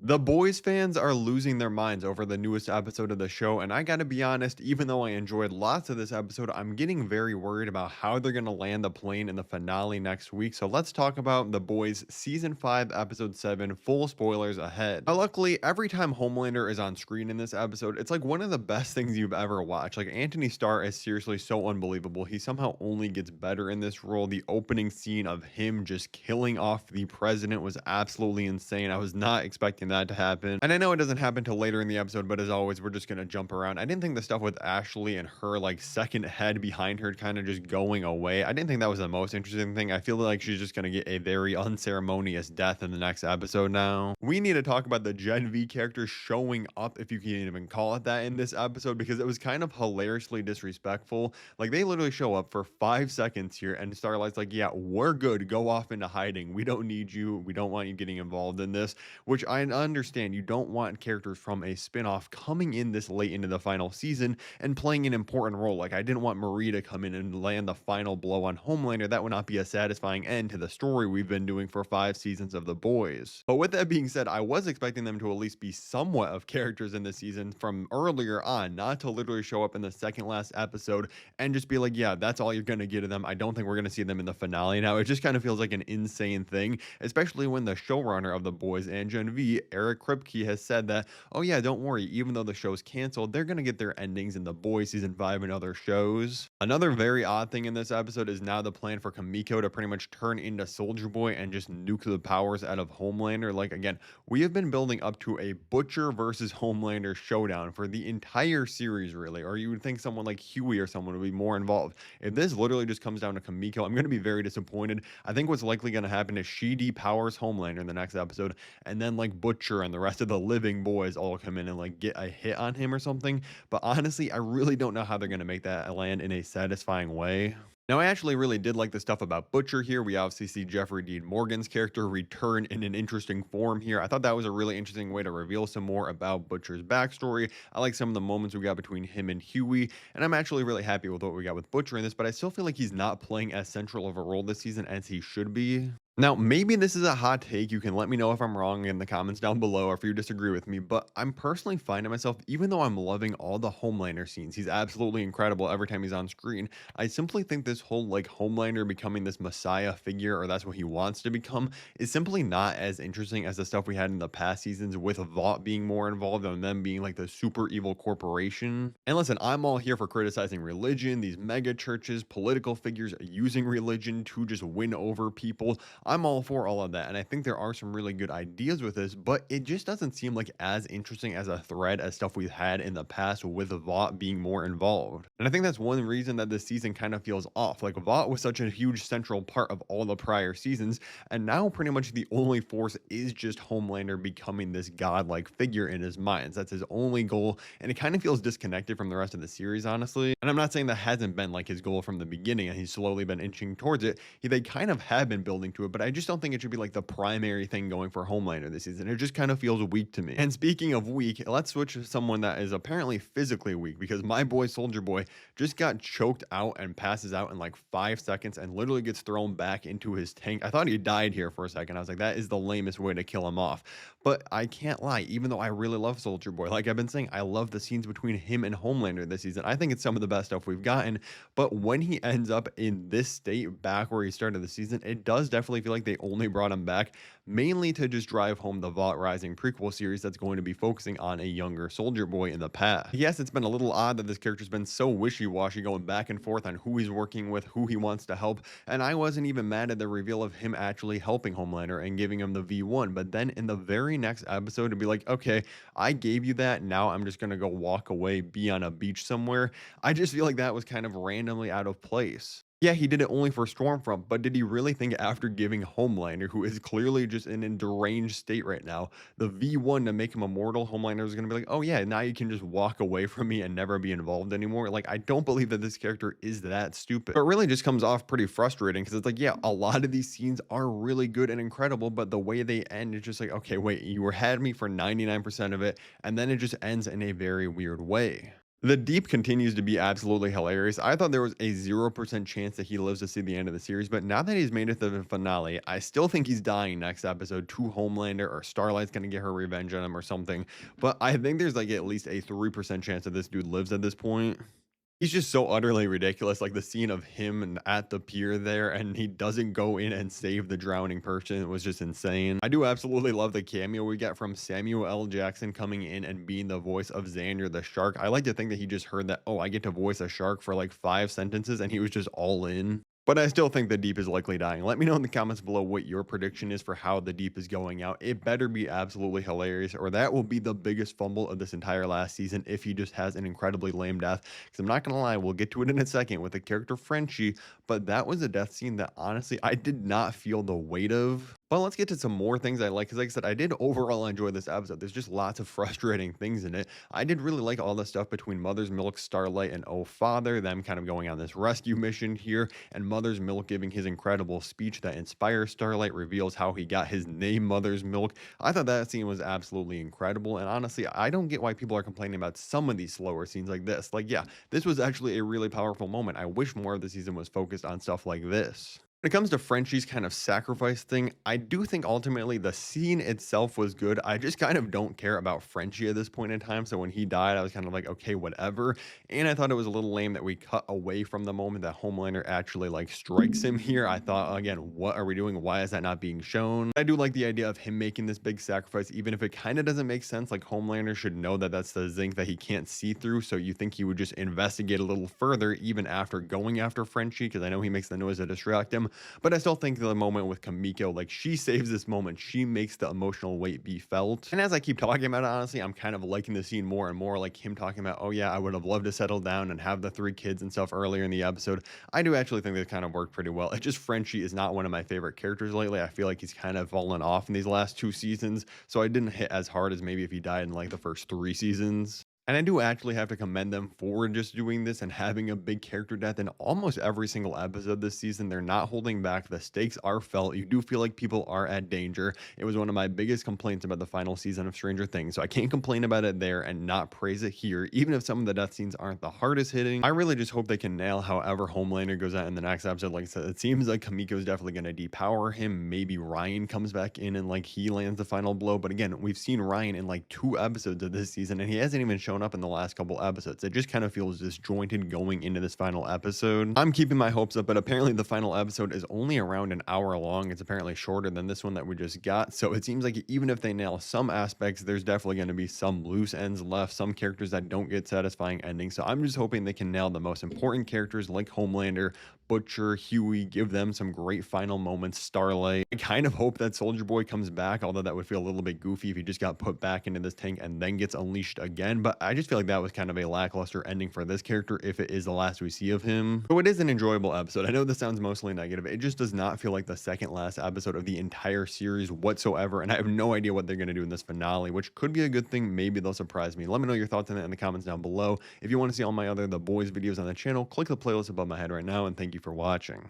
The Boys fans are losing their minds over the newest episode of the show, and I gotta be honest, even though I enjoyed lots of this episode, I'm getting very worried about how they're gonna land the plane in the finale next week. So let's talk about The Boys Season 5, Episode 7, full spoilers ahead. Now, luckily, every time Homelander is on screen in this episode, it's like one of the best things you've ever watched. Like, Anthony Starr is seriously so unbelievable. He somehow only gets better in this role. The opening scene of him just killing off the president was absolutely insane. I was not expecting that to happen. And I know it doesn't happen till later in the episode, but as always, we're just gonna jump around. I didn't think the stuff with Ashley and her like second head behind her kind of just going away, I didn't think that was the most interesting thing. I feel like she's just gonna get a very unceremonious death in the next episode now. We need to talk about the Gen V character showing up, if you can even call it that, in this episode, because it was kind of hilariously disrespectful. Like, they literally show up for 5 seconds here and Starlight's like, yeah, we're good, go off into hiding, we don't need you, we don't want you getting involved in this. Which I understand, you don't want characters from a spin-off coming in this late into the final season and playing an important role. Like, I didn't want Marie to come in and land the final blow on Homelander. That would not be a satisfying end to the story we've been doing for 5 seasons of The Boys. But with that being said, I was expecting them to at least be somewhat of characters in this season from earlier on, not to literally show up in the second last episode and just be like, yeah, that's all you're going to get of them. I don't think we're going to see them in the finale. Now, it just kind of feels like an insane thing, especially when the showrunner of The Boys and Gen V, Eric Kripke, has said that, oh yeah, don't worry, even though the show's canceled, they're going to get their endings in The Boys Season 5 and other shows. Another very odd thing in this episode is now the plan for Kamiko to pretty much turn into Soldier Boy and just nuke the powers out of Homelander. Like, again, we have been building up to a Butcher versus Homelander showdown for the entire series, really, or you would think someone like Huey or someone would be more involved. If this literally just comes down to Kamiko, I'm going to be very disappointed. I think what's likely going to happen is she depowers Homelander in the next episode, and then like Butcher and the rest of the living boys all come in and like get a hit on him or something. But honestly, I really don't know how they're going to make that land in a satisfying way. Now, I actually really did like the stuff about Butcher here. We obviously see Jeffrey Dean Morgan's character return in an interesting form here. I thought that was a really interesting way to reveal some more about Butcher's backstory. I like some of the moments we got between him and Huey, and I'm actually really happy with what we got with Butcher in this, but I still feel like he's not playing as central of a role this season as he should be. Now, maybe this is a hot take. You can let me know if I'm wrong in the comments down below or if you disagree with me, but I'm personally finding myself, even though I'm loving all the Homelander scenes, he's absolutely incredible every time he's on screen. I simply think this whole like Homelander becoming this messiah figure, or that's what he wants to become, is simply not as interesting as the stuff we had in the past seasons, with Vought being more involved and them being like the super evil corporation. And listen, I'm all here for criticizing religion, these mega churches, political figures using religion to just win over people. I'm all for all of that, and I think there are some really good ideas with this, but it just doesn't seem like as interesting as a thread as stuff we've had in the past with Vought being more involved. And I think that's one reason that this season kind of feels off. Like, Vought was such a huge central part of all the prior seasons, and now pretty much the only force is just Homelander becoming this godlike figure in his minds. That's his only goal, and it kind of feels disconnected from the rest of the series, honestly. And I'm not saying that hasn't been like his goal from the beginning, and he's slowly been inching towards it. They kind of have been building to it, but I just don't think it should be like the primary thing going for Homelander this season. It just kind of feels weak to me. And speaking of weak, let's switch to someone that is apparently physically weak, because my boy Soldier Boy just got choked out and passes out in like 5 seconds and literally gets thrown back into his tank. I thought he died here for a second. I was like, that is the lamest way to kill him off. But I can't lie, even though I really love Soldier Boy, like I've been saying, I love the scenes between him and Homelander this season. I think it's some of the best stuff we've gotten. But when he ends up in this state back where he started the season, it does definitely feel like they only brought him back mainly to just drive home the Vought Rising prequel series that's going to be focusing on a younger Soldier Boy in the past. Yes, it's been a little odd that this character's been so wishy-washy, going back and forth on who he's working with, who he wants to help, and I wasn't even mad at the reveal of him actually helping Homelander and giving him the V1, but then in the very next episode to be like, okay, I gave you that, now I'm just gonna go walk away, be on a beach somewhere. I just feel like that was kind of randomly out of place. Yeah, he did it only for Stormfront, but did he really think after giving Homelander, who is clearly just in a deranged state right now, the V1 to make him immortal, Homelander is going to be like, oh yeah, now you can just walk away from me and never be involved anymore? Like, I don't believe that this character is that stupid. But it really just comes off pretty frustrating, because it's like, yeah, a lot of these scenes are really good and incredible, but the way they end is just like, okay, wait, you had me for 99% of it, and then it just ends in a very weird way. The Deep continues to be absolutely hilarious. I thought there was a 0% chance that he lives to see the end of the series, but now that he's made it to the finale, I still think he's dying next episode to Homelander, or Starlight's gonna get her revenge on him or something. But I think there's like at least a 3% chance that this dude lives at this point. He's just so utterly ridiculous, like, the scene of him and at the pier there, and he doesn't go in and save the drowning person was just insane. I do absolutely love the cameo we get from Samuel L. Jackson coming in and being the voice of Xander the shark. I like to think that he just heard that, "Oh, I get to voice a shark for, like, 5 sentences," and he was just all in. But I still think the Deep is likely dying. Let me know in the comments below what your prediction is for how the Deep is going out. It better be absolutely hilarious, or that will be the biggest fumble of this entire last season if he just has an incredibly lame death. Because I'm not going to lie, we'll get to it in a second with the character Frenchie, but that was a death scene that honestly I did not feel the weight of. But let's get to some more things I like. Because, like I said, I did overall enjoy this episode. There's just lots of frustrating things in it. I did really like all the stuff between Mother's Milk, Starlight, and Oh Father, them kind of going on this rescue mission here, and Mother's Milk giving his incredible speech that inspires Starlight, reveals how he got his name Mother's Milk. I thought that scene was absolutely incredible. And honestly, I don't get why people are complaining about some of these slower scenes like this. Like, yeah, this was actually a really powerful moment. I wish more of the season was focused on stuff like this. When it comes to Frenchie's kind of sacrifice thing, I do think ultimately the scene itself was good. I just kind of don't care about Frenchie at this point in time. So when he died, I was kind of like, okay, whatever. And I thought it was a little lame that we cut away from the moment that Homelander actually like strikes him here. I thought, again, what are we doing? Why is that not being shown? I do like the idea of him making this big sacrifice, even if it kind of doesn't make sense. Like Homelander should know that that's the zinc that he can't see through. So you think he would just investigate a little further, even after going after Frenchie, because I know he makes the noise to distract him. But I still think the moment with Kamiko, like she saves this moment. She makes the emotional weight be felt. And as I keep talking about it, honestly, I'm kind of liking the scene more and more. Like him talking about, oh yeah, I would have loved to settle down and have the 3 kids and stuff earlier in the episode. I do actually think that kind of worked pretty well. It's just Frenchie is not one of my favorite characters lately. I feel like he's kind of fallen off in these last 2 seasons. So I didn't hit as hard as maybe if he died in like the first 3 seasons. And I do actually have to commend them for just doing this and having a big character death in almost every single episode this season. They're not holding back. The stakes are felt. You do feel like people are at danger. It was one of my biggest complaints about the final season of Stranger Things. So I can't complain about it there and not praise it here, even if some of the death scenes aren't the hardest hitting. I really just hope they can nail however Homelander goes out in the next episode. Like I said, it seems like Kamiko's definitely going to depower him. Maybe Ryan comes back in and like he lands the final blow. But again, we've seen Ryan in like 2 episodes of this season and he hasn't even shown up in the last couple episodes. It just kind of feels disjointed going into this final episode. I'm keeping my hopes up, but apparently the final episode is only around an hour long. It's apparently shorter than this one that we just got. So it seems like even if they nail some aspects, there's definitely going to be some loose ends left, some characters that don't get satisfying endings. So I'm just hoping they can nail the most important characters like Homelander, Butcher, Huey, give them some great final moments. Starlight. I kind of hope that Soldier Boy comes back, although that would feel a little bit goofy if he just got put back into this tank and then gets unleashed again. But I just feel like that was kind of a lackluster ending for this character if it is the last we see of him. So it is an enjoyable episode. I know this sounds mostly negative. It just does not feel like the second last episode of the entire series whatsoever. And I have no idea what they're going to do in this finale, which could be a good thing. Maybe they'll surprise me. Let me know your thoughts on that in the comments down below. If you want to see all my other The Boys videos on the channel, click the playlist above my head right now. And thank you for watching.